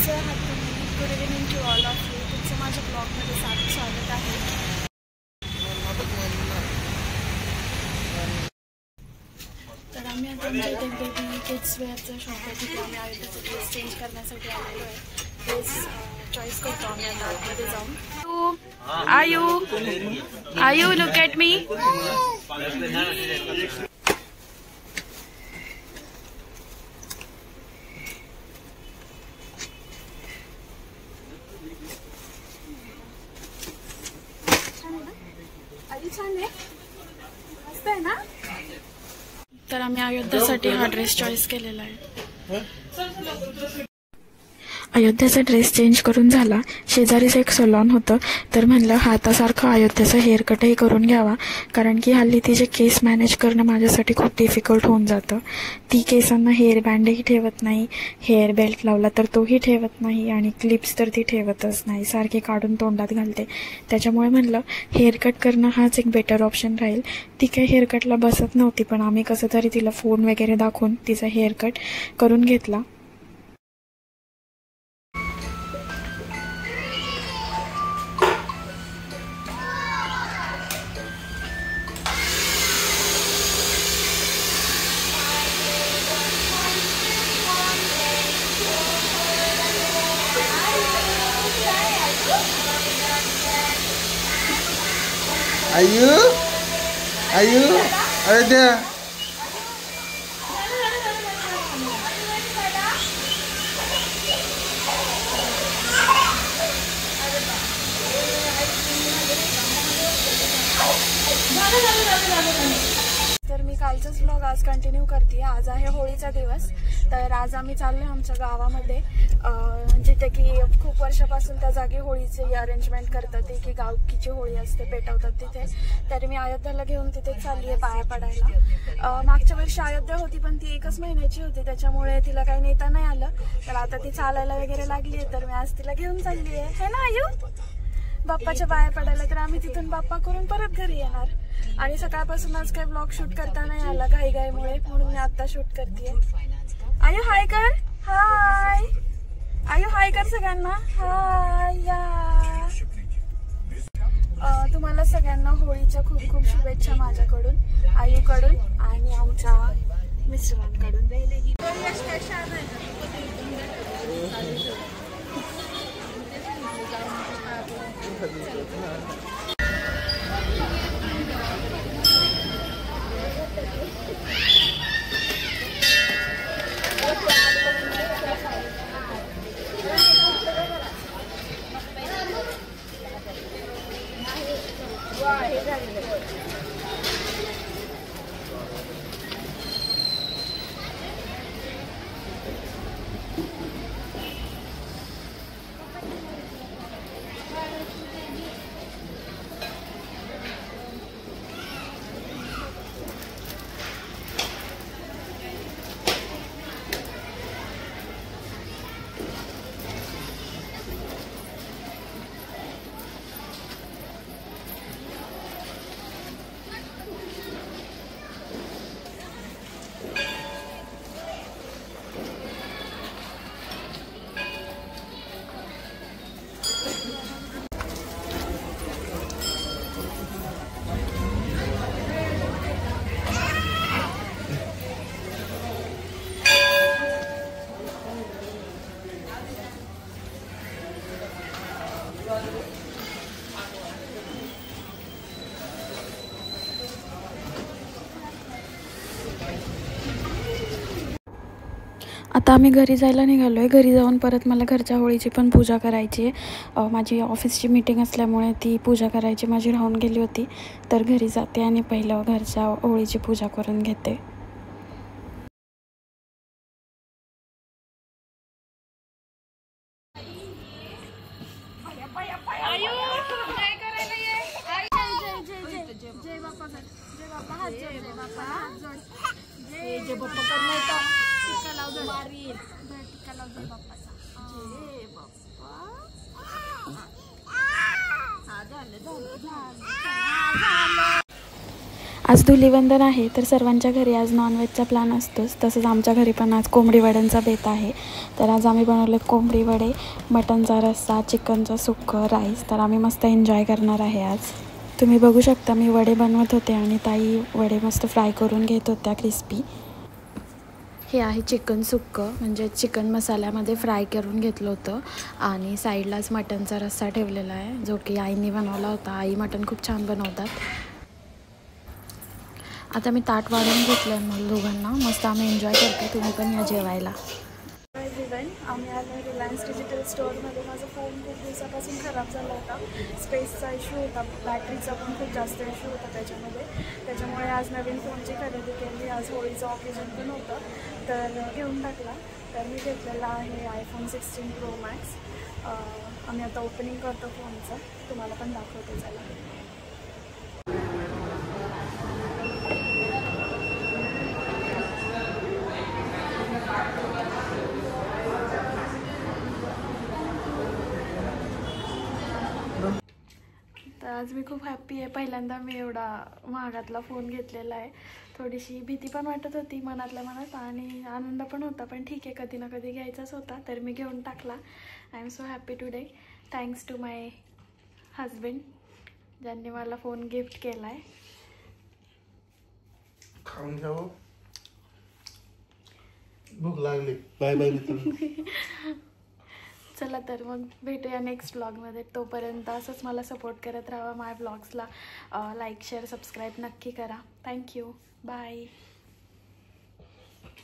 कसे आहात तुम्ही? Good evening to all of you. तुमचं माझ्या ब्लॉगमध्ये स्वागत आहे. तर आम्ही आता आमच्या बेबी किड्स वेअरचं शॉप आहे तिथे आम्ही आयोध्याचा ड्रेस चेंज करण्यासाठी आलेलो आहे. ड्रेस चॉईस करतो आम्ही आता आतमध्ये जाऊन. आयू लुक ॲट मी. छान आहे, मस्त आहे ना. तर आम्ही अयोध्यासाठी हा ड्रेस चॉईस केलेला आहे. अयोध्याचा ड्रेस चेंज करून झाला. शेजारीच एक सलॉन होतं, तर म्हणलं हातासारखं अयोध्याचा हेअरकटही करून घ्यावा, कारण की हल्ली तिचे केस मॅनेज करणं माझ्यासाठी खूप डिफिकल्ट होऊन जातं. ती केसांना हेअर बँडही ठेवत नाही, हेअर बेल्ट लावला तर तोही ठेवत नाही, आणि क्लिप्स तर ती ठेवतच नाही, सारखे काढून तोंडात घालते. त्याच्यामुळे म्हणलं हेअरकट करणं हाच एक बेटर ऑप्शन राहील. ती काही हेअरकटला बसत नव्हती, पण आम्ही कसं तरी तिला फोन वगैरे दाखवून तिचा हेअरकट करून घेतला. आयू अयोध्या तर मी कालचाच व्लॉग आज कंटिन्यू करते. आज आहे होळीचा दिवस. तर आज आम्ही चाललो आमच्या गावामध्ये, जिथे की खूप वर्षापासून त्या जागी होळीची अरेंजमेंट करतात. ते की गावकीची होळी असते, पेटवतात तिथे. तर मी अयोध्याला घेऊन तिथे चालली आहे पाया पडायला. मागच्या वर्षी अयोध्या होती, पण ती 1 महिन्याची होती, त्याच्यामुळे तिला काही नेता नाही आलं. तर आता ती चालायला वगैरे लागली आहे, तर मी आज तिला घेऊन चालली आहे ना आयू, बाप्पाच्या पाया पडायला. तर आम्ही तिथून बाप्पा करून परत घरी येणार. आणि सकाळपासून आज काही ब्लॉग शूट करता नाही आला घाईघाईमुळे, म्हणून मी आता शूट करते. आयू हाय कर. हाय आयू, हाय कर सगळ्यांना. हाय या. तुम्हाला सगळ्यांना होळीच्या खूप खूप शुभेच्छा माझ्याकडून, आयूकडून आणि आमच्या मिस्टरांकडून. आता आम्ही घरी जायला निघालो आहे. घरी जाऊन परत मला घरच्या होळीची पण पूजा करायची आहे. माझी ऑफिसची मीटिंग असल्यामुळे ती पूजा करायची माझी राहून गेली होती. तर घरी जाते आणि पहिलं घरच्या होळीची पूजा करून घेते. आज धुलीवंदन आहे, तर सर्वांच्या घरी आज नॉनव्हेजचा प्लॅन असतोच. तसंच आमच्या घरी पण आज कोंबडी वड्यांचा बेत आहे. तर आज आम्ही बनवलेत कोंबडी वडे, मटनचा रस्सा, चिकनचं सुक्कं, राईस. तर आम्ही मस्त एन्जॉय करणार आहे आज. तुम्ही बघू शकता मी वडे बनवत होते आणि ताई वडे मस्त फ्राय करून घेत होत्या क्रिस्पी. हे आहे चिकन सुक्कं, म्हणजे चिकन मसाल्यामध्ये फ्राय करून घेतलं होतं आणि साईडलाच मटनचा रस्सा ठेवलेला आहे, जो की आईने बनवला होता. आई मटन खूप छान बनवतात. आता मी ताट वाढून घेतलं आहे मग दोघांना. मस्त आम्ही एन्जॉय करतो. तुम्ही पण या जेवायला. आम्ही आलो रिलायन्स डिजिटल स्टोअरमध्ये. माझा फोन खूप दिवसापासून खराब झाला होता. स्पेसचा इश्यू होता, बॅटरीचा पण खूप जास्त इश्यू होता त्याच्यामुळे आज नवीन फोनची खरेदी केली. आज होळीचं ऑकेजन पण होतं, तर घेऊन टाकला. तर मी घेतलेला आहे iPhone 16 Pro Max. आम्ही आता ओपनिंग करतो फोनचं, तुम्हाला पण दाखवते. चला. तर आज मी खूप हॅप्पी आहे. पहिल्यांदा मी एवढा महागातला फोन घेतलेला आहे. थोडीशी भीती पण वाटत होती मनातल्या मनात आणि आनंद पण होता, पण ठीक आहे, कधी ना कधी घ्यायचाच होता, तर मी घेऊन टाकला. I am so happy today. Thanks to my husband, ज्यांनी मला फोन गिफ्ट केला आहे. खाऊन घ्यावं, भूक लागली. बाय बाय मित्रांनो. चला तर मग भेटूया नेक्स्ट व्लॉगमध्ये. तोपर्यंत असंच मला सपोर्ट करत राहा. माय व्लॉग्सला लाईक, शेअर, सबस्क्राईब नक्की करा. थँक्यू. बाय.